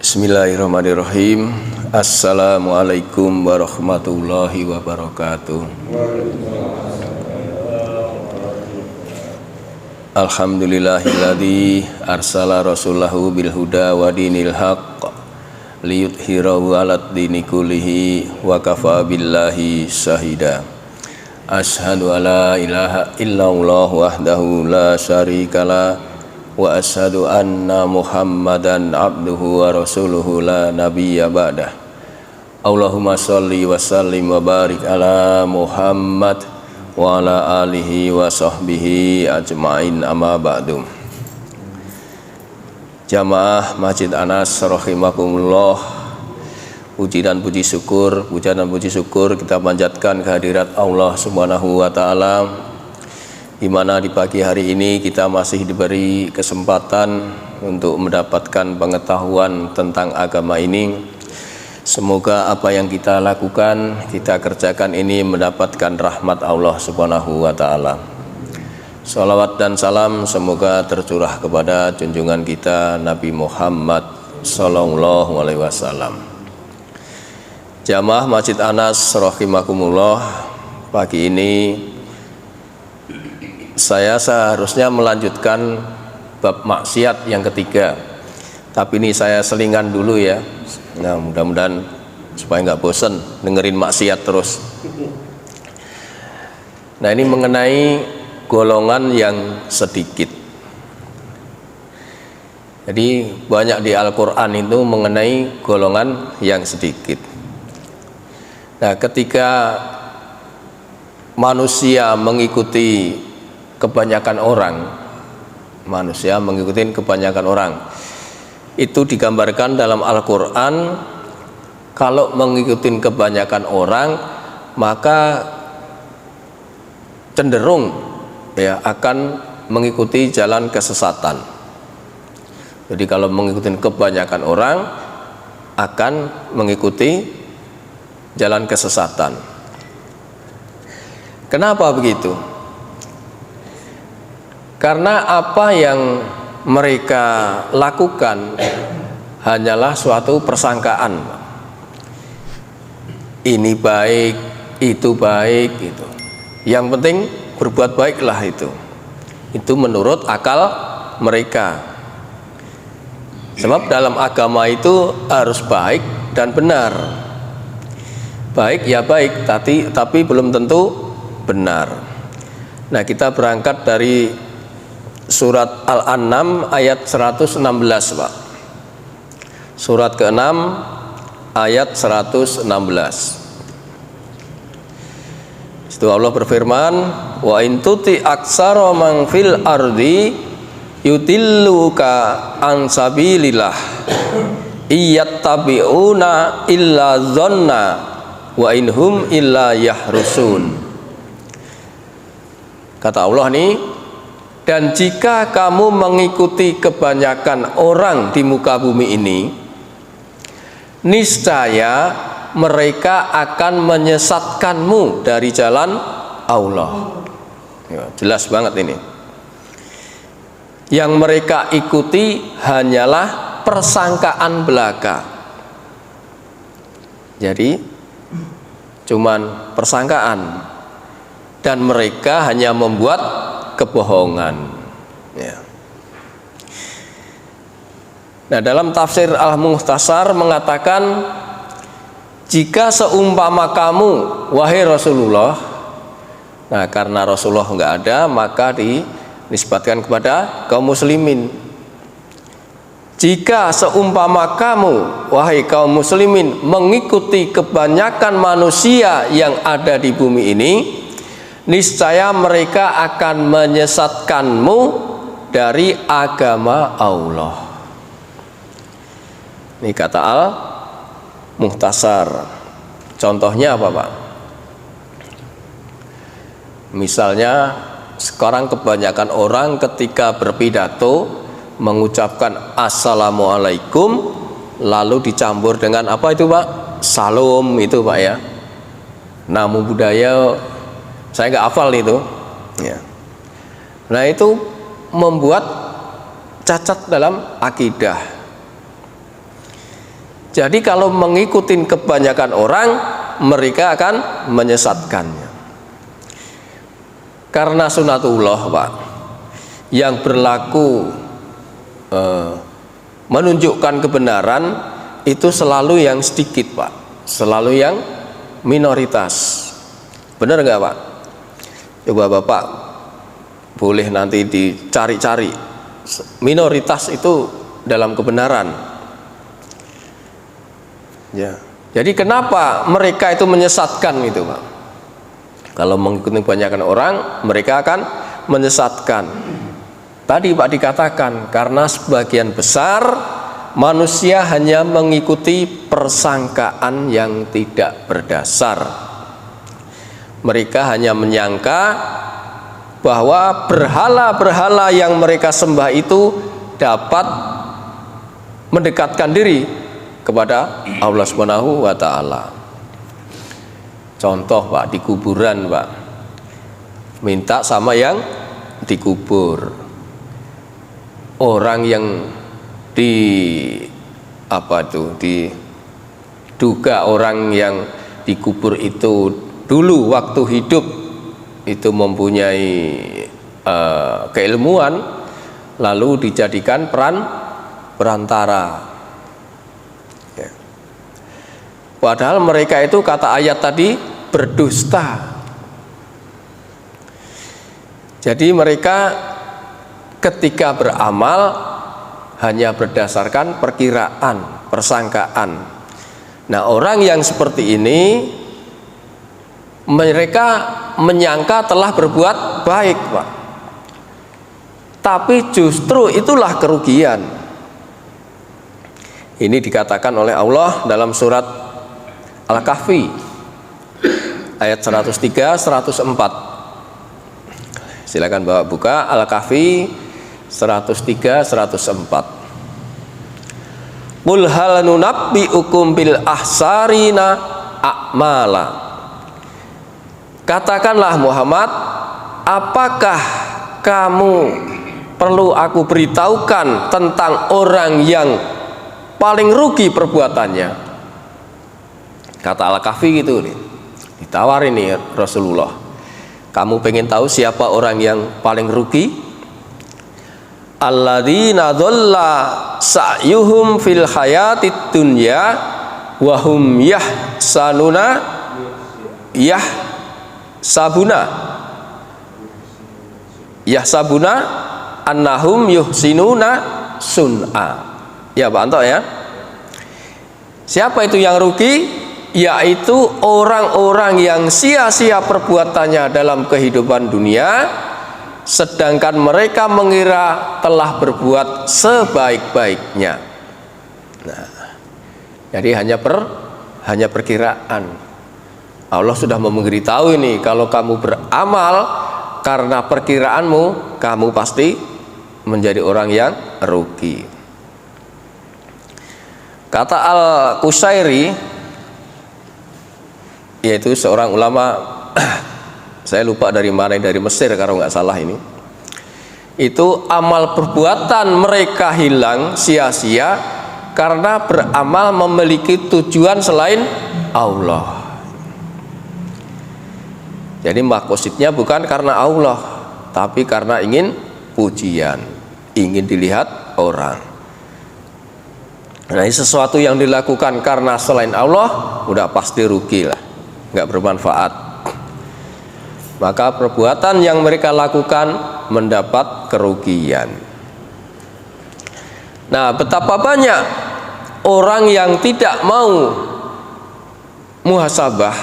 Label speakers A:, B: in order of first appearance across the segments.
A: Bismillahirrahmanirrahim. Assalamualaikum warahmatullahi wabarakatuh. Alhamdulillahilladzi arsala rasulahu bil huda wa dinil haqq liyudhhirahu 'alad dini kullihi wa kafa billahi syahida. Asyhadu alla ilaha illallah wahdahu la syarikalah wa asyhadu anna Muhammadan abduhu wa rasuluhu la nabiyya ba'dah. Allahumma sholli wa sallim wa barik ala Muhammad wa ala alihi wa sahbihi ajma'in, amma ba'du. Jamaah Masjid Anas rahimakumullah, puji dan puji syukur kita panjatkan kehadirat Allah Subhanahu wa taala, di mana di pagi hari ini kita masih diberi kesempatan untuk mendapatkan pengetahuan tentang agama ini. Semoga apa yang kita lakukan, kita kerjakan ini mendapatkan rahmat Allah Subhanahu wa taala. Salawat dan salam semoga tercurah kepada junjungan kita Nabi Muhammad sallallahu alaihi wasallam. Jamaah Masjid Anas rahimakumullah, pagi ini saya seharusnya melanjutkan bab maksiat yang ketiga, tapi ini saya selingan dulu ya. Nah, mudah-mudahan supaya nggak bosen dengerin maksiat terus. Nah, ini mengenai golongan yang sedikit. Jadi banyak di Al-Quran itu mengenai golongan yang sedikit. Nah, ketika manusia mengikuti kebanyakan orang, itu digambarkan dalam Al-Quran. Kalau mengikuti kebanyakan orang, maka cenderung ya akan mengikuti jalan kesesatan. Jadi kalau mengikuti kebanyakan orang akan mengikuti jalan kesesatan. Kenapa begitu? Karena apa yang mereka lakukan hanyalah suatu persangkaan. Ini baik, itu baik, gitu. Yang penting berbuat baiklah itu. Itu menurut akal mereka. Sebab dalam agama itu harus baik dan benar. Baik ya baik, tapi belum tentu benar. Nah, kita berangkat dari surat Al-An'am ayat 116, Pak. Surat ke-6 ayat 116. Itu Allah berfirman, wa in tuti aksara man fil ardi yutilluka an sabilillah iyattabi'una illa dhanna wa inhum illa yahrusun. Kata Allah nih, dan jika kamu mengikuti kebanyakan orang di muka bumi ini, niscaya mereka akan menyesatkanmu dari jalan Allah. Ya, jelas banget ini. Yang mereka ikuti hanyalah persangkaan belaka. Jadi cuman persangkaan, dan mereka hanya membuat kebohongan ya. Nah, dalam tafsir Al-Mukhtasar mengatakan, jika seumpama kamu wahai Rasulullah, nah karena Rasulullah nggak ada maka dinisbatkan kepada kaum muslimin. Jika seumpama kamu wahai kaum muslimin mengikuti kebanyakan manusia yang ada di bumi ini, niscaya mereka akan menyesatkanmu dari agama Allah. Ini kata Al-Mukhtasar. Contohnya apa, Pak? Misalnya sekarang kebanyakan orang ketika berpidato mengucapkan assalamualaikum lalu dicampur dengan apa itu, Pak? Salam itu, Pak ya. Namo Buddhaya, saya nggak hafal itu ya. Nah, itu membuat cacat dalam akidah. Jadi kalau mengikuti kebanyakan orang, mereka akan menyesatkannya. Karena sunatullah, Pak, yang berlaku menunjukkan kebenaran itu selalu yang sedikit, Pak, selalu yang minoritas. Benar nggak, Pak? Coba Bapak boleh nanti dicari-cari minoritas itu dalam kebenaran. Ya. Jadi kenapa mereka itu menyesatkan itu, Pak? Kalau mengikuti kebanyakan orang, mereka akan menyesatkan. Tadi Pak dikatakan karena sebagian besar manusia hanya mengikuti persangkaan yang tidak berdasar. Mereka hanya menyangka bahwa berhala-berhala yang mereka sembah itu dapat mendekatkan diri kepada Allah Subhanahu wa Ta'ala. Contoh, Pak, di kuburan, Pak, minta sama yang dikubur. Orang yang diduga orang yang dikubur itu dulu waktu hidup itu mempunyai keilmuan, lalu dijadikan perantara. Ya. Padahal mereka itu, kata ayat tadi, berdusta. Jadi mereka ketika beramal hanya berdasarkan perkiraan, persangkaan. Nah, orang yang seperti ini mereka menyangka telah berbuat baik, Pak. Tapi justru itulah kerugian. Ini dikatakan oleh Allah dalam surat Al-Kahfi ayat 103, 104. Silakan Bapak buka Al-Kahfi 103, 104. Qul hal nunabbi'ukum bil ahsarina a'mala. Katakanlah Muhammad, apakah kamu perlu aku beritahukan tentang orang yang paling rugi perbuatannya? Kata Al-Kahfi gitu nih, ditawarin nih Rasulullah, kamu pengen tahu siapa orang yang paling rugi? Alladzina dhalla sa'yuhum fil hayatid dunya wa hum yahsabuna annahum yuhsinuna sun'a. Ya Pak Anto ya. Siapa itu yang rugi? Yaitu orang-orang yang sia-sia perbuatannya dalam kehidupan dunia, sedangkan mereka mengira telah berbuat sebaik-baiknya. Nah, jadi hanya perkiraan. Allah sudah memberitahu ini, kalau kamu beramal karena perkiraanmu, kamu pasti menjadi orang yang rugi. Kata Al-Qusairi, yaitu seorang ulama, saya lupa dari mana, dari Mesir kalau nggak salah ini, itu amal perbuatan mereka hilang sia-sia karena beramal memiliki tujuan selain Allah. Jadi maksudnya bukan karena Allah, tapi karena ingin pujian, ingin dilihat orang. Nah, sesuatu yang dilakukan karena selain Allah udah pasti rugi lah, nggak bermanfaat. Maka perbuatan yang mereka lakukan mendapat kerugian. Nah, betapa banyak orang yang tidak mau muhasabah,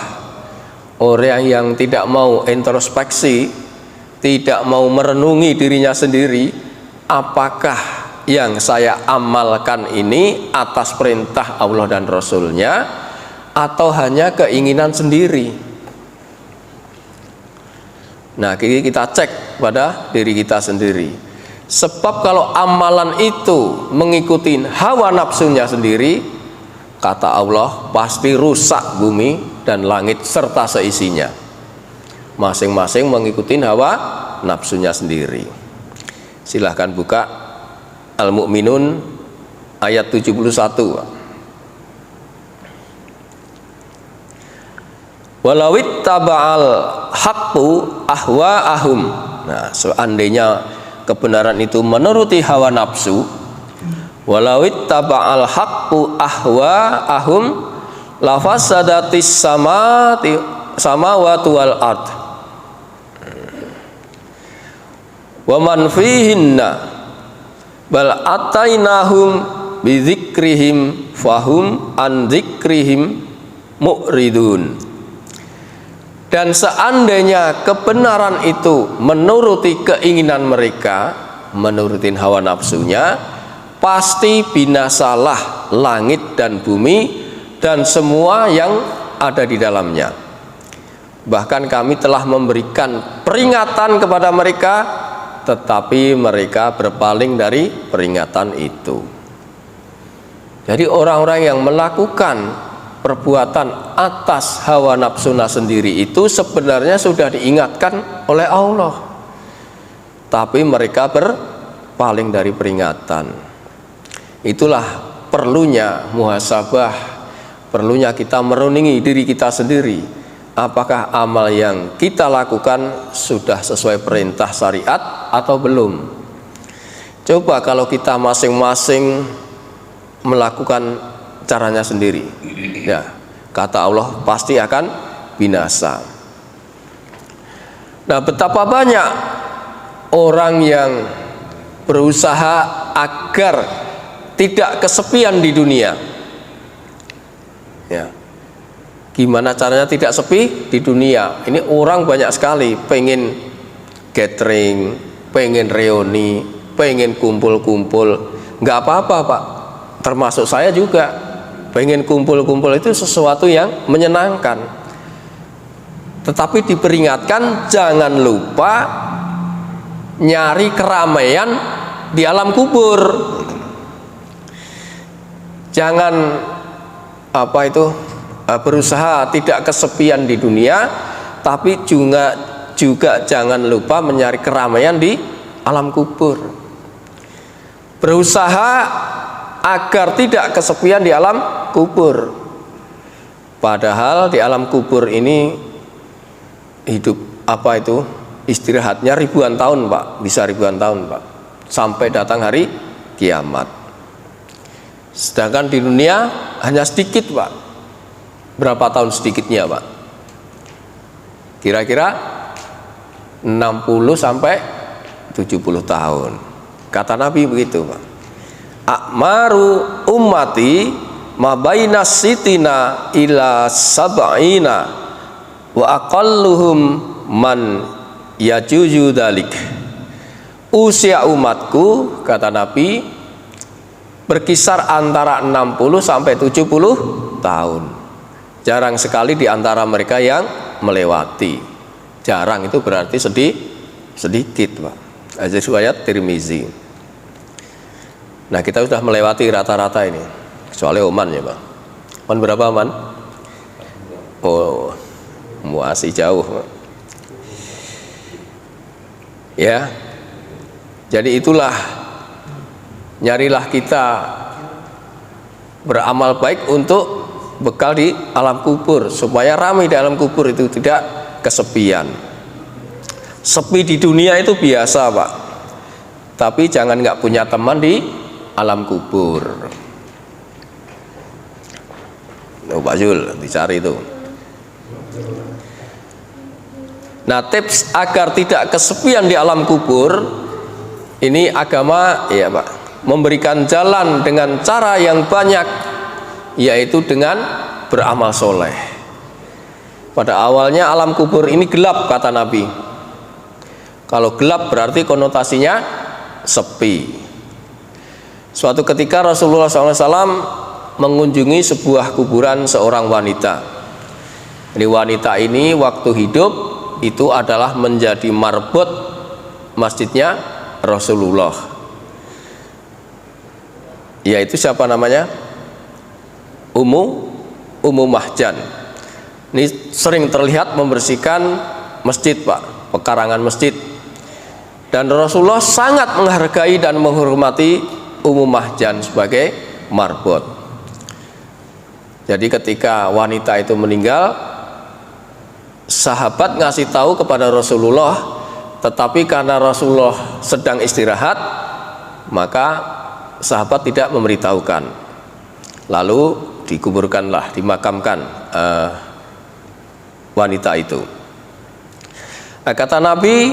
A: orang yang tidak mau introspeksi, tidak mau merenungi dirinya sendiri, apakah yang saya amalkan ini atas perintah Allah dan Rasulnya atau hanya keinginan sendiri. Nah, kita cek pada diri kita sendiri. Sebab kalau amalan itu mengikuti hawa nafsunya sendiri, kata Allah, pasti rusak bumi dan langit serta seisinya. Masing-masing mengikuti hawa nafsunya sendiri. Silahkan buka Al-Mu'minun ayat 71. Walawit taba'al haqqu ahwa'ahum. Nah, seandainya kebenaran itu menuruti hawa nafsu, walawit taba'al haqqu ahwa'ahum lafasadatis samawati wal ard wa man fihinna bal atainahum bidzikrihim fahum an dzikrihim mu'ridun. Dan seandainya kebenaran itu menuruti keinginan mereka, menuruti hawa nafsunya, pasti binasalah langit dan bumi dan semua yang ada di dalamnya. Bahkan kami telah memberikan peringatan kepada mereka, tetapi mereka berpaling dari peringatan itu. Jadi orang-orang yang melakukan perbuatan atas hawa nafsunya sendiri itu sebenarnya sudah diingatkan oleh Allah, tapi mereka berpaling dari peringatan. Itulah perlunya muhasabah, perlunya kita merenungi diri kita sendiri. Apakah amal yang kita lakukan sudah sesuai perintah syariat atau belum? Coba kalau kita masing-masing melakukan caranya sendiri, ya, kata Allah pasti akan binasa. Nah, betapa banyak orang yang berusaha agar tidak kesepian di dunia, ya. Gimana caranya tidak sepi di dunia? Ini orang banyak sekali pengen gathering, pengen reuni, pengen kumpul-kumpul. Nggak apa-apa, Pak, termasuk saya juga. Pengen kumpul-kumpul itu sesuatu yang menyenangkan, tetapi diperingatkan jangan lupa nyari keramaian di alam kubur. Jangan berusaha tidak kesepian di dunia, tapi juga jangan lupa mencari keramaian di alam kubur. Berusaha agar tidak kesepian di alam kubur. Padahal di alam kubur ini hidup istirahatnya ribuan tahun, Pak, bisa ribuan tahun, Pak, sampai datang hari kiamat. Sedangkan di dunia hanya sedikit, Pak. Berapa tahun sedikitnya, Pak? Kira-kira 60 sampai 70 tahun. Kata Nabi begitu, Pak. Akmaru ummati mabaina sitina ila sab'ina wa aqalluhum man yajuju dalik. Usia umatku, kata Nabi, berkisar antara 60 sampai 70 tahun. Jarang sekali di antara mereka yang melewati. Jarang itu berarti sedikit, Pak. Hadis riwayat Tirmizi. Nah, kita sudah melewati rata-rata ini, kecuali Oman, ya, Pak. Oman berapa, Oman? Oh, masih jauh, Pak. Ya, jadi itulah, nyarilah kita beramal baik untuk bekal di alam kubur, supaya ramai di alam kubur itu, tidak kesepian. Sepi di dunia itu biasa, Pak, tapi jangan nggak punya teman di alam kubur. Pak Zul, dicari itu. Nah, tips agar tidak kesepian di alam kubur ini agama, ya, Pak, memberikan jalan dengan cara yang banyak, yaitu dengan beramal soleh. Pada awalnya alam kubur ini gelap, kata Nabi. Kalau gelap berarti konotasinya sepi. Suatu ketika Rasulullah SAW mengunjungi sebuah kuburan seorang wanita. Jadi wanita ini waktu hidup itu adalah menjadi marbot masjidnya Rasulullah. Yaitu siapa namanya? Ummu Mahjan. Ini sering terlihat membersihkan masjid, Pak, pekarangan masjid. Dan Rasulullah sangat menghargai dan menghormati Ummu Mahjan sebagai marbot. Jadi ketika wanita itu meninggal, sahabat ngasih tahu kepada Rasulullah, tetapi karena Rasulullah sedang istirahat, maka sahabat tidak memberitahukan. Lalu dikuburkanlah, dimakamkan wanita itu. Kata Nabi,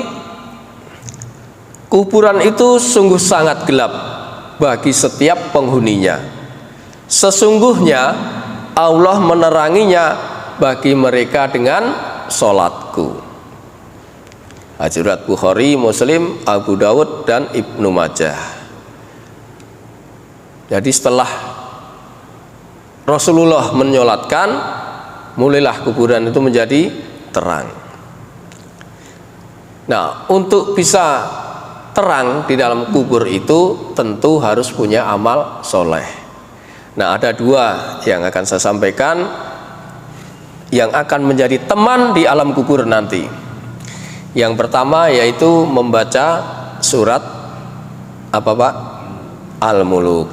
A: kuburan itu sungguh sangat gelap bagi setiap penghuninya. Sesungguhnya Allah meneranginya bagi mereka dengan sholatku. Hadits riwayat Bukhari, Muslim, Abu Dawud, dan Ibnu Majah. Jadi setelah Rasulullah menyolatkan, mulailah kuburan itu menjadi terang. Nah, untuk bisa terang di dalam kubur itu tentu harus punya amal soleh. Nah, ada dua yang akan saya sampaikan yang akan menjadi teman di alam kubur nanti. Yang pertama yaitu membaca surat apa Pak? Al-Muluk.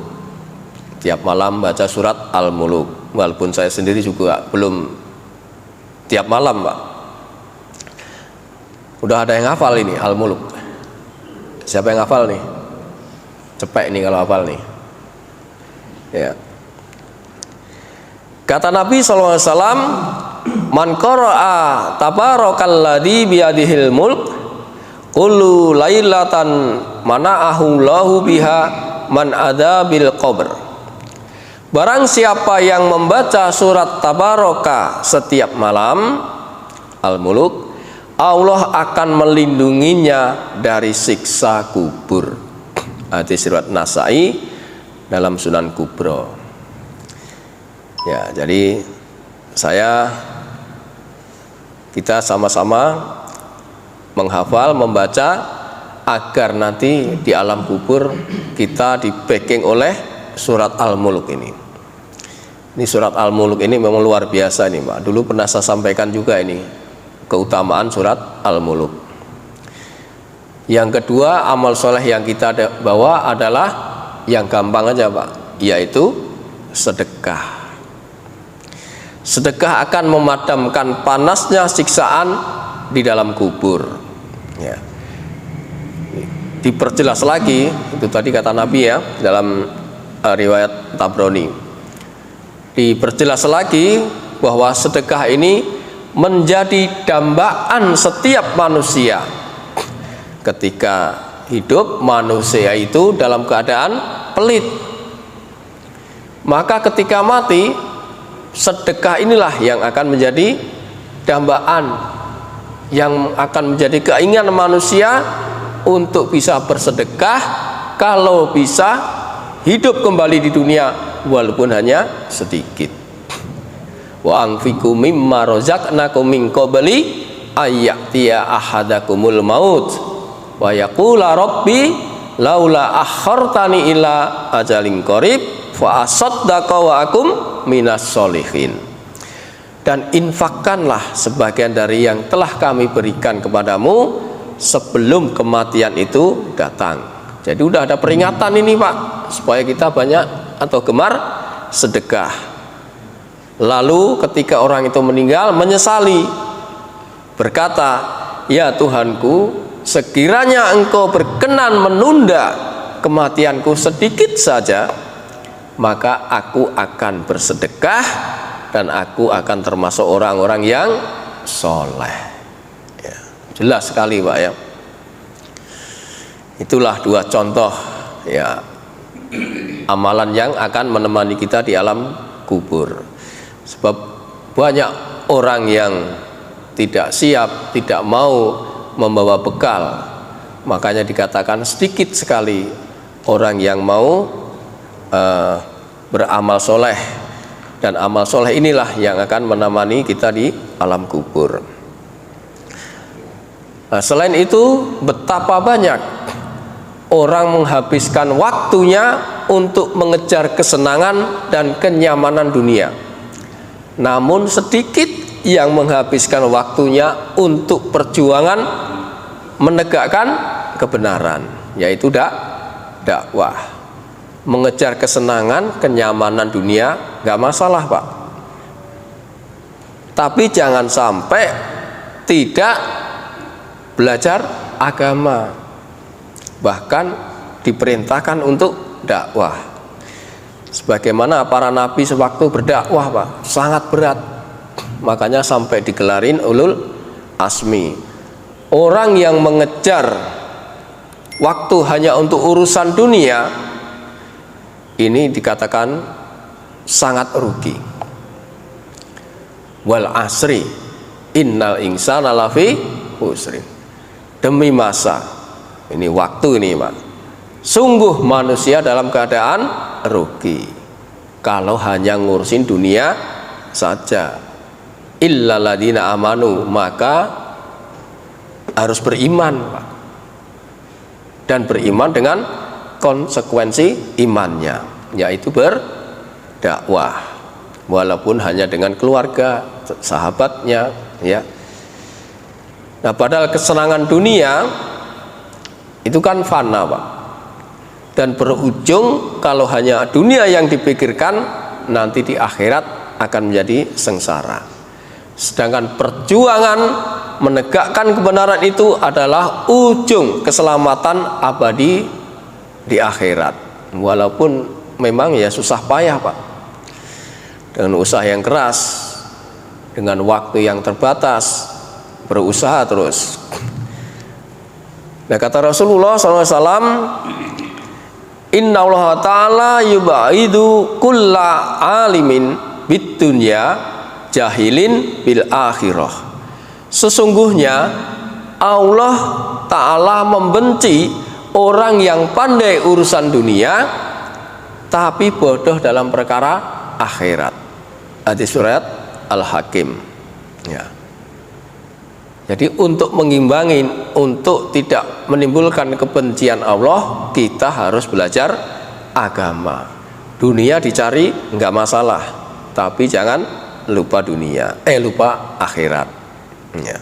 A: Tiap malam baca surat Al-Muluk. Walaupun saya sendiri juga belum tiap malam Pak. Udah ada yang hafal ini Al-Muluk. Siapa yang hafal nih? Cepet nih kalau hafal nih. Ya. Kata Nabi SAW, man qara'a tabarakalladzi biyadihil mulk kullu lailatan mana'ahu lahu biha man adabil qabr. Barang siapa yang membaca surat Tabaraka setiap malam, Al-Muluk, Allah akan melindunginya dari siksa kubur. Hadits riwayat Nasai dalam Sunan Kubro. Ya, jadi kita sama-sama menghafal, membaca agar nanti di alam kubur kita di-backing oleh surat Al-Muluk ini. Ini surat Al-Muluk ini memang luar biasa nih Pak. Dulu pernah saya sampaikan juga ini keutamaan surat Al-Muluk. Yang kedua, amal soleh yang kita bawa adalah yang gampang aja Pak, yaitu sedekah. Sedekah akan memadamkan panasnya siksaan di dalam kubur. Ya. Diperjelas lagi, itu tadi kata Nabi ya dalam riwayat Tabrani. Diperjelas lagi bahwa sedekah ini menjadi dambaan setiap manusia. Ketika hidup manusia itu dalam keadaan pelit, maka ketika mati sedekah inilah yang akan menjadi dambaan, yang akan menjadi keinginan manusia untuk bisa bersedekah kalau bisa hidup kembali di dunia walaupun hanya sedikit. Wa anfiqu mimma razaqnakum min qabli ayyatiya ahadakumul maut wa yaqula rabbi laula akhartani ila ajalin qarib fa asaddaqa wa akum minas solihin. Dan infakkanlah sebagian dari yang telah kami berikan kepadamu sebelum kematian itu datang. Jadi udah ada peringatan ini Pak, supaya kita banyak atau gemar sedekah. Lalu ketika orang itu meninggal menyesali, berkata, ya Tuhanku, sekiranya engkau berkenan menunda kematianku sedikit saja, maka aku akan bersedekah dan aku akan termasuk orang-orang yang soleh. Ya, jelas sekali Pak ya. Itulah dua contoh ya amalan yang akan menemani kita di alam kubur. Sebab banyak orang yang tidak siap, tidak mau membawa bekal. Makanya dikatakan sedikit sekali orang yang mau beramal soleh. Dan amal soleh inilah yang akan menemani kita di alam kubur. Nah, selain itu betapa banyak orang menghabiskan waktunya untuk mengejar kesenangan dan kenyamanan dunia, namun sedikit yang menghabiskan waktunya untuk perjuangan menegakkan kebenaran, yaitu dakwah. Mengejar kesenangan, kenyamanan dunia nggak masalah Pak, tapi jangan sampai tidak belajar agama, bahkan diperintahkan untuk dakwah. Sebagaimana para nabi sewaktu berdakwah, Pak, sangat berat. Makanya sampai digelarin ulul asmi. Orang yang mengejar waktu hanya untuk urusan dunia, ini dikatakan sangat rugi. Wal asri innal insana lafi khusrin. Demi masa, ini waktu ini, Pak, sungguh manusia dalam keadaan rugi kalau hanya ngurusin dunia saja. Illal ladzina amanu, maka harus beriman, Pak, dan beriman dengan konsekuensi imannya, yaitu berdakwah, walaupun hanya dengan keluarga, sahabatnya, ya. Nah, padahal kesenangan dunia itu kan fana, Pak, dan berujung kalau hanya dunia yang dipikirkan, nanti di akhirat akan menjadi sengsara. Sedangkan perjuangan menegakkan kebenaran itu adalah ujung keselamatan abadi di akhirat, walaupun memang ya susah payah, Pak, dengan usaha yang keras, dengan waktu yang terbatas, berusaha terus. Nah, kata Rasulullah SAW, Inna Allah Ta'ala yubaidu kulla alimin bid dunya jahilin bil akhirah. Sesungguhnya Allah Ta'ala membenci orang yang pandai urusan dunia tapi bodoh dalam perkara akhirat. Hadis surat Al-Hakim, ya. Jadi untuk mengimbangi, untuk tidak menimbulkan kebencian Allah, kita harus belajar agama. Dunia dicari nggak masalah, tapi jangan lupa dunia, lupa akhirat, ya.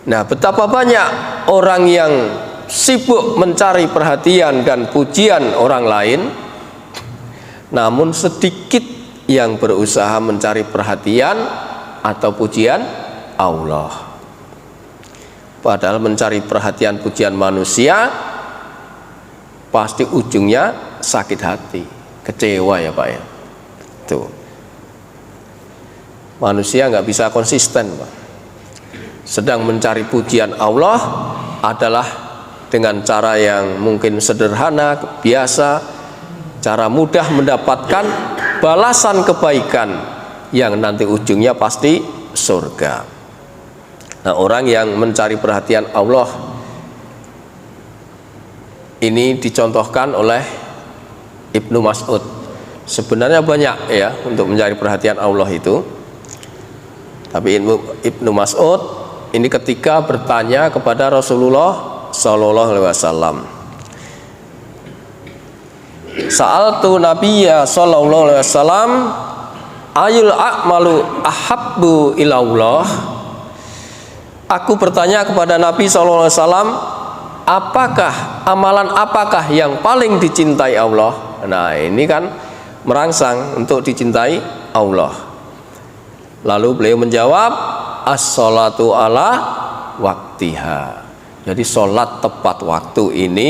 A: Nah, betapa banyak orang yang sibuk mencari perhatian dan pujian orang lain, namun sedikit yang berusaha mencari perhatian atau pujian Allah. Padahal mencari perhatian pujian manusia pasti ujungnya sakit hati, kecewa, ya, Pak, ya. Tuh, manusia nggak bisa konsisten, Pak. Sedang mencari pujian Allah adalah dengan cara yang mungkin sederhana, biasa, cara mudah mendapatkan balasan kebaikan yang nanti ujungnya pasti surga. Nah, orang yang mencari perhatian Allah ini dicontohkan oleh Ibnu Mas'ud. Sebenarnya banyak, ya, untuk mencari perhatian Allah itu. Tapi Ibnu Mas'ud ini ketika bertanya kepada Rasulullah Sallallahu Alaihi Wasallam, Sa'altu Nabiyya Sallallahu Alaihi Wasallam ayul a'malu ahabbu ilallah. Aku bertanya kepada Nabi Sallallahu Alaihi Wasallam, amalan apakah yang paling dicintai Allah? Nah, ini kan merangsang untuk dicintai Allah. Lalu beliau menjawab, as-sholatu ala waktiha. Jadi sholat tepat waktu ini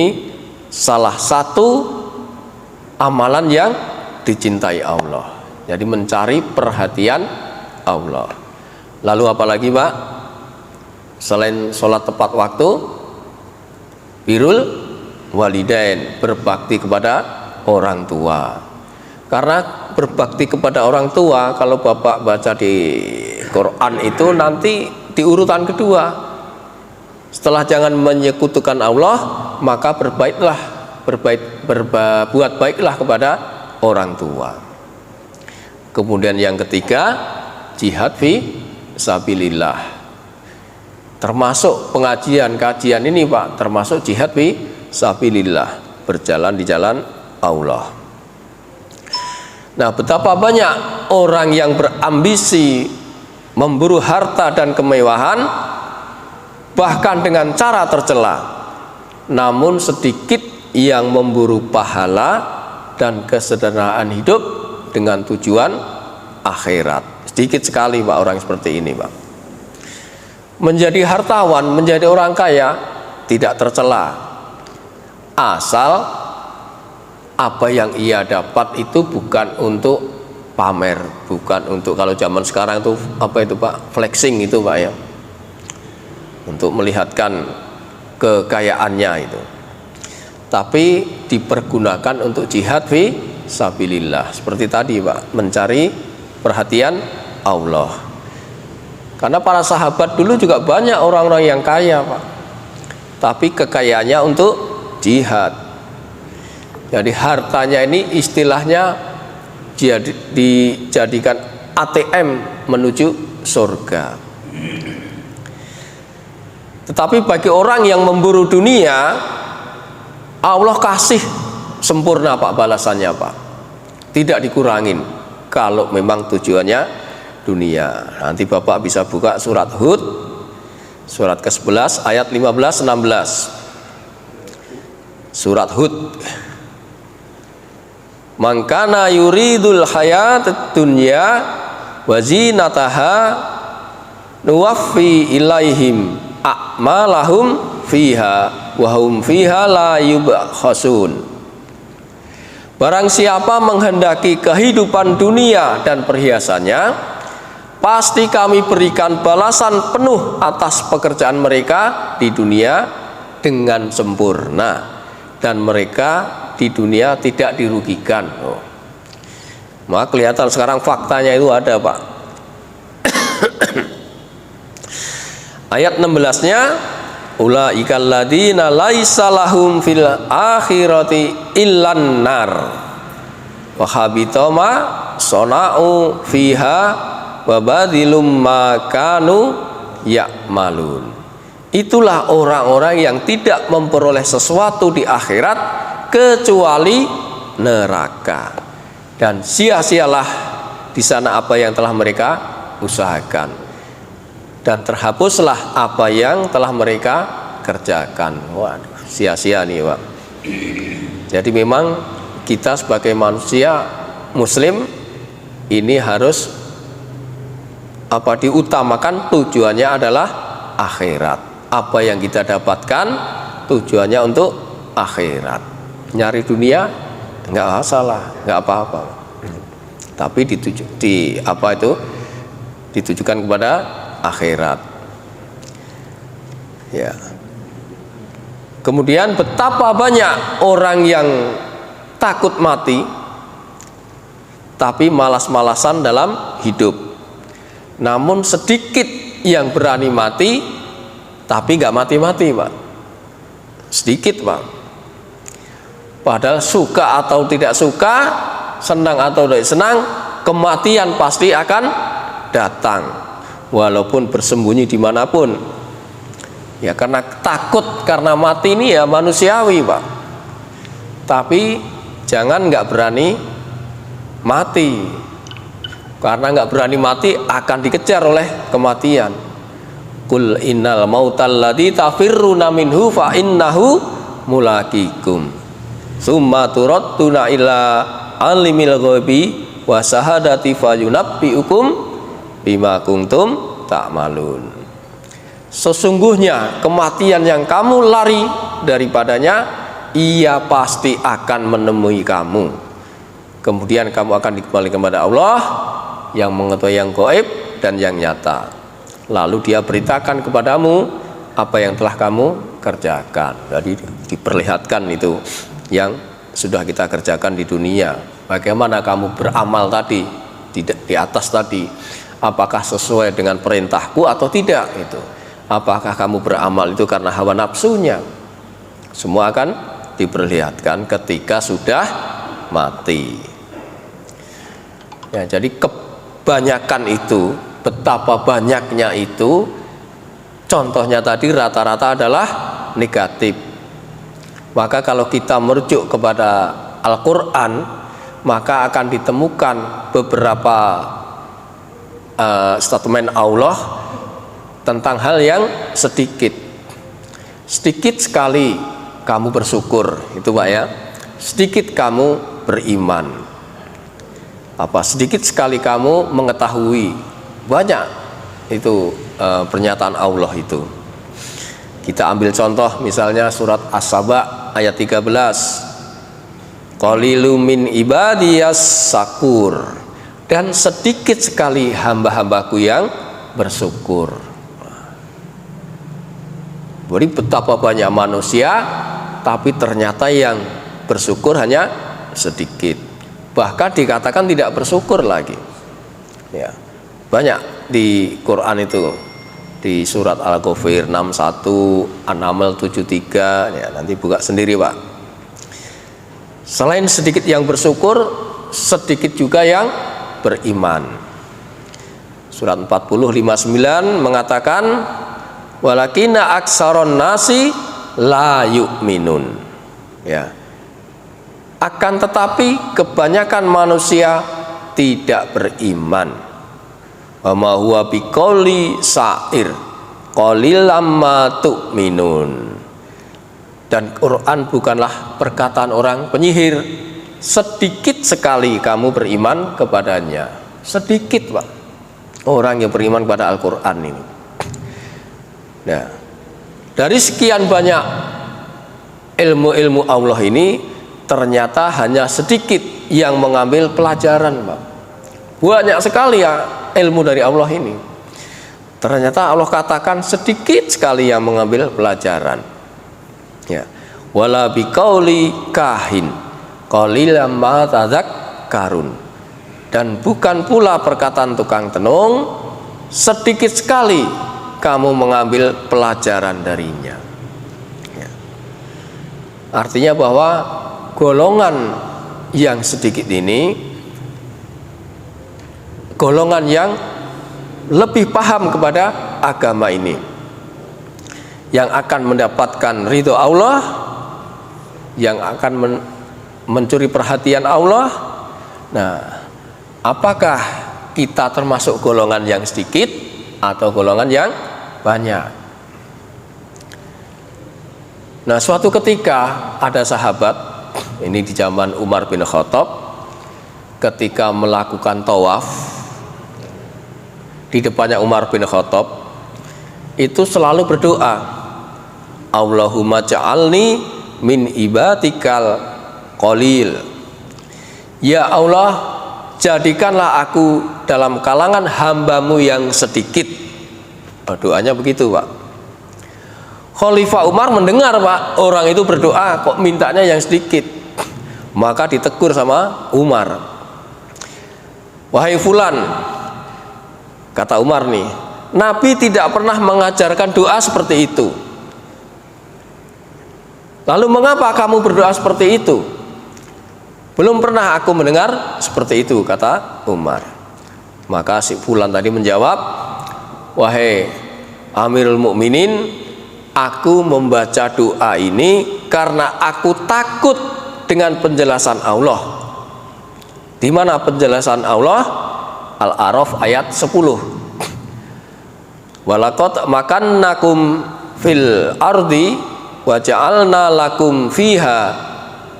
A: salah satu amalan yang dicintai Allah. Jadi mencari perhatian Allah. Lalu apalagi, Pak, selain sholat tepat waktu? Birrul walidain, berbakti kepada orang tua. Karena berbakti kepada orang tua, kalau Bapak baca di Quran itu nanti di urutan kedua. Setelah jangan menyekutukan Allah, maka berbuat baiklah kepada orang tua. Kemudian yang ketiga, jihad fi sabilillah. Termasuk pengajian-kajian ini, Pak, termasuk jihad fi sabilillah, berjalan di jalan Allah. Nah, betapa banyak orang yang berambisi memburu harta dan kemewahan, bahkan dengan cara tercela, namun sedikit yang memburu pahala dan kesederhanaan hidup dengan tujuan akhirat. Sedikit sekali, Pak, orang seperti ini, Pak. menjadi hartawan, menjadi orang kaya tidak tercela, asal apa yang ia dapat itu bukan untuk pamer, bukan untuk, kalau zaman sekarang itu apa itu Pak, flexing itu Pak ya, untuk melihatkan kekayaannya itu, tapi dipergunakan untuk jihad fi sabilillah, seperti tadi Pak, mencari perhatian Allah. Karena para sahabat dulu juga banyak orang-orang yang kaya Pak, tapi kekayaannya untuk jihad. Jadi hartanya ini istilahnya dijadikan ATM menuju surga. Tetapi bagi orang yang memburu dunia, Allah kasih sempurna Pak balasannya Pak, tidak dikurangin kalau memang tujuannya dunia. Nanti Bapak bisa buka surat Hud surat ke-11 ayat 15-16. Surat Hud. Man kana yuridul hayatad dunya wa zinataha nuwaffi ilaihim a'malahum fiha wa hum fiha la yubkhasun. Barang siapa menghendaki kehidupan dunia dan perhiasannya, pasti kami berikan balasan penuh atas pekerjaan mereka di dunia dengan sempurna, dan mereka di dunia tidak dirugikan. Maka kelihatan sekarang faktanya itu ada Pak. Ayat 16-nya, ulaikal ladzina laisa lahum fil akhirati illan nar wa habita ma sana'u fiha wa badilum ma kanu ya'malun. Itulah orang-orang yang tidak memperoleh sesuatu di akhirat kecuali neraka, dan sia-sialah di sana apa yang telah mereka usahakan, dan terhapuslah apa yang telah mereka kerjakan. Waduh, sia-sia nih Pak. Jadi memang kita sebagai manusia muslim ini harus diutamakan, tujuannya adalah akhirat. Apa yang kita dapatkan tujuannya untuk akhirat. Nyari dunia nggak masalah, nggak apa-apa, tapi ditujukan kepada akhirat. Ya. Kemudian betapa banyak orang yang takut mati tapi malas-malasan dalam hidup. Namun sedikit yang berani mati tapi nggak mati-mati Pak. Sedikit Pak. Padahal suka atau tidak suka, senang atau tidak senang, kematian pasti akan datang, walaupun bersembunyi dimanapun. Ya karena takut karena mati ini ya manusiawi Pak. Tapi jangan nggak berani mati, karena nggak berani mati akan dikejar oleh kematian. Qul innal mautal ladzi tafirruna minhu fa innahu mulaqikum summa turadduna ila alimil ghaibi wa syahadati fayunabbiukum bima kuntum ta'malun. Sesungguhnya kematian yang kamu lari daripadanya, ia pasti akan menemui kamu. Kemudian kamu akan dikembali kepada Allah yang mengetahui yang gaib dan yang nyata. Lalu dia beritakan kepadamu apa yang telah kamu kerjakan. Jadi diperlihatkan itu yang sudah kita kerjakan di dunia. Bagaimana kamu beramal tadi di atas tadi, apakah sesuai dengan perintahku atau tidak itu. Apakah kamu beramal itu karena hawa nafsunya. Semua akan diperlihatkan ketika sudah mati. Ya, jadi kebanyakan itu, betapa banyaknya itu, contohnya tadi rata-rata adalah negatif. Maka kalau kita merujuk kepada Al-Quran, maka akan ditemukan beberapa statement Allah tentang hal yang sedikit sekali kamu bersyukur, itu Pak ya, sedikit kamu beriman, sedikit sekali kamu mengetahui, banyak itu pernyataan Allah itu. Kita ambil contoh misalnya surat As-Saba ayat 13. Qalilum min ibadiyas sakur. Dan sedikit sekali hamba-hambaku yang bersyukur. Jadi betapa banyak manusia, tapi ternyata yang bersyukur hanya sedikit. Bahkan dikatakan tidak bersyukur lagi. Ya, banyak di Quran itu, di surat Al-Ghafir 61, An-Naml 73, ya, nanti buka sendiri Pak. Selain sedikit yang bersyukur, sedikit juga yang beriman. Surat 40:59 mengatakan walakina aksaron nasi la yu'minun. Ya. Akan tetapi kebanyakan manusia tidak beriman. Wa ma huwa biqauli sa'ir qalilam ma tu'minun. Dan Quran bukanlah perkataan orang penyihir. Sedikit sekali kamu beriman kepadanya. Sedikit Pak orang yang beriman kepada Al-Quran ini. Nah, dari sekian banyak ilmu-ilmu Allah ini, ternyata hanya sedikit yang mengambil pelajaran Pak. Banyak sekali ya ilmu dari Allah ini. Ternyata Allah katakan sedikit sekali yang mengambil pelajaran. Ya, wala biqauli kahin qalilam ma tadzakkarun. Dan bukan pula perkataan tukang tenung, sedikit sekali kamu mengambil pelajaran darinya. Ya. Artinya bahwa golongan yang sedikit ini, golongan yang lebih paham kepada agama ini, yang akan mendapatkan ridho Allah, yang akan mencuri perhatian Allah. Nah, apakah kita termasuk golongan yang sedikit atau golongan yang banyak? Nah, suatu ketika ada sahabat, ini di zaman Umar bin Khattab, ketika melakukan tawaf di depannya Umar bin Khattab, itu selalu berdoa, Allahumma ja'alni min ibadikal qalil. Ya Allah, jadikanlah aku dalam kalangan hambamu yang sedikit. Doanya begitu Pak. Khalifah Umar mendengar Pak, orang itu berdoa kok mintanya yang sedikit. Maka ditegur sama Umar. Wahai fulan, kata Umar nih, Nabi tidak pernah mengajarkan doa seperti itu. Lalu mengapa kamu berdoa seperti itu? Belum pernah aku mendengar seperti itu, kata Umar. Maka si fulan tadi menjawab, wahai Amirul Mukminin, aku membaca doa ini karena aku takut dengan penjelasan Allah. Di mana penjelasan Allah? Al-A'raf ayat 10. Walaqad makannakum fil ardi wa ja'alna lakum fiha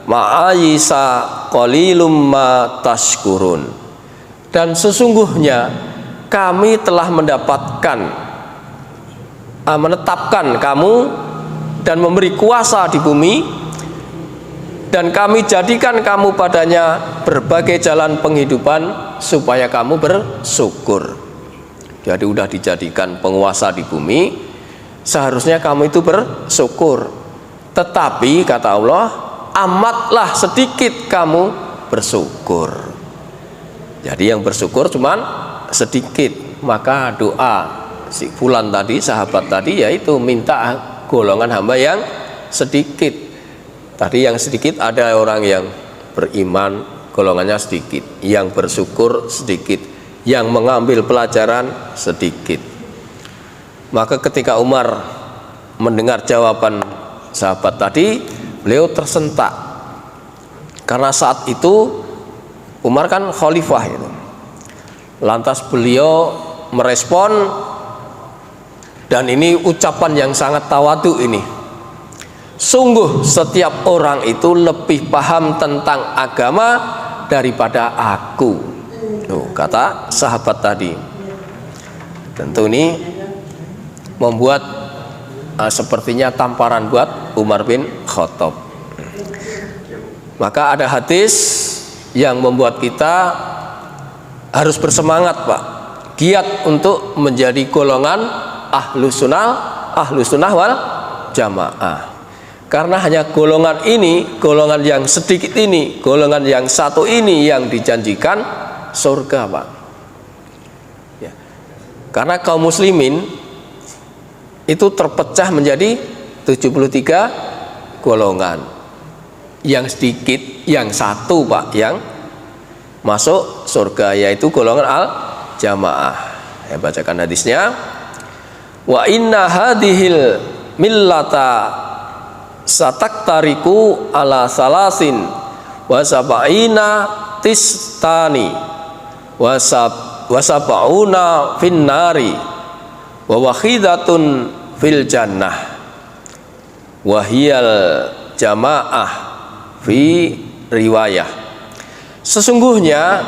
A: ma'ayisa qalilum ma tashkurun. Dan sesungguhnya kami telah menetapkan kamu dan memberi kuasa di bumi, dan kami jadikan kamu padanya berbagai jalan penghidupan supaya kamu bersyukur. Jadi sudah dijadikan penguasa di bumi, seharusnya kamu itu bersyukur. Tetapi kata Allah, amatlah sedikit kamu bersyukur. Jadi yang bersyukur cuman sedikit. Maka doa si fulan tadi, sahabat tadi, yaitu minta golongan hamba yang sedikit. Tadi yang sedikit ada orang yang beriman, golongannya sedikit, yang bersyukur sedikit, yang mengambil pelajaran sedikit. Maka ketika Umar mendengar jawaban sahabat tadi, beliau tersentak, karena saat itu Umar kan khalifah itu. Lantas beliau merespon, dan ini ucapan yang sangat tawadu ini, sungguh setiap orang itu lebih paham tentang agama daripada aku. Tuh, kata sahabat tadi. Tentu ini membuat sepertinya tamparan buat Umar bin Khattab. Maka ada hadis yang membuat kita harus bersemangat, Pak, giat untuk menjadi golongan ahlus sunnah wal jamaah. Karena hanya golongan ini, golongan yang sedikit ini, golongan yang satu ini yang dijanjikan surga, Pak. Ya. Karena kaum muslimin itu terpecah menjadi 73 golongan. Yang sedikit, yang satu, Pak, yang masuk surga, yaitu golongan al-jamaah. Saya bacakan hadisnya. Wa inna hadhil millata sataktariku ala salasin wa sab'ina tistani wa sab'una finnari wa wahidatun fil jannah wa hiyal jamaah fi riwayah. Sesungguhnya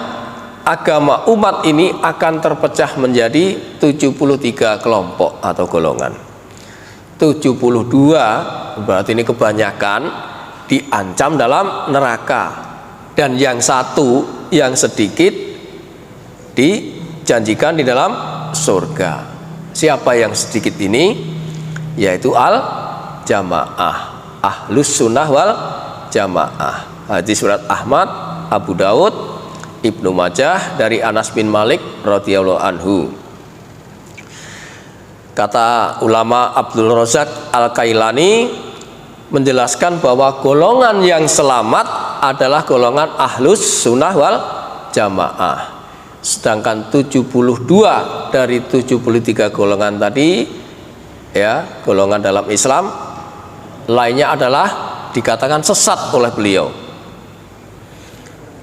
A: agama umat ini akan terpecah menjadi 73 kelompok atau golongan. 72 berarti ini kebanyakan diancam dalam neraka, dan yang satu, yang sedikit, dijanjikan di dalam surga. Siapa yang sedikit ini? Yaitu al-jamaah, ahlus sunnah wal jamaah. Hadis surat Ahmad, Abu Daud, Ibnu Majah dari Anas bin Malik radhiyallahu anhu. Kata ulama Abdul Razak Al-Kailani menjelaskan bahwa golongan yang selamat adalah golongan ahlus sunnah wal jamaah. Sedangkan 72 dari 73 golongan tadi, ya, golongan dalam Islam lainnya adalah dikatakan sesat oleh beliau.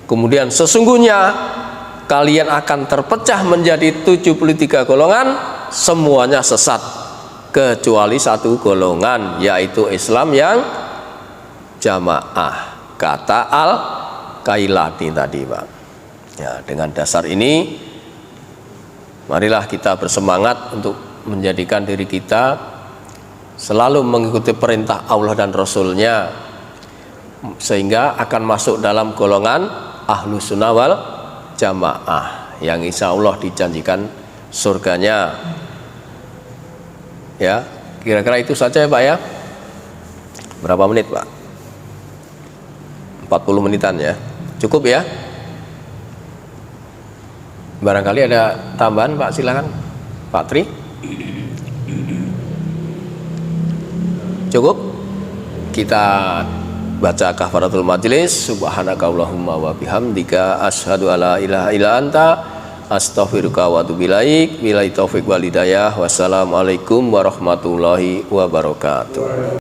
A: Kemudian sesungguhnya kalian akan terpecah menjadi 73 golongan, semuanya sesat kecuali satu golongan, yaitu Islam yang jamaah, kata Al-Kailani tadi, Pak. Ya, dengan dasar ini marilah kita bersemangat untuk menjadikan diri kita selalu mengikuti perintah Allah dan Rasul-Nya, sehingga akan masuk dalam golongan ahlus sunnah wal jamaah yang insya Allah dijanjikan surganya. Ya, kira-kira itu saja ya, Pak, ya. Berapa menit, Pak? 40 menitan ya. Cukup ya? Barangkali ada tambahan, Pak, silakan. Pak Tri. Cukup? Kita baca kafaratul majelis. Subhanakallahumma wa bihamdika asyhadu alla ilaha illa anta astaghfiruka wa atubu ilaik. Billahi taufik wal hidayah. Wassalamualaikum warahmatullahi wabarakatuh.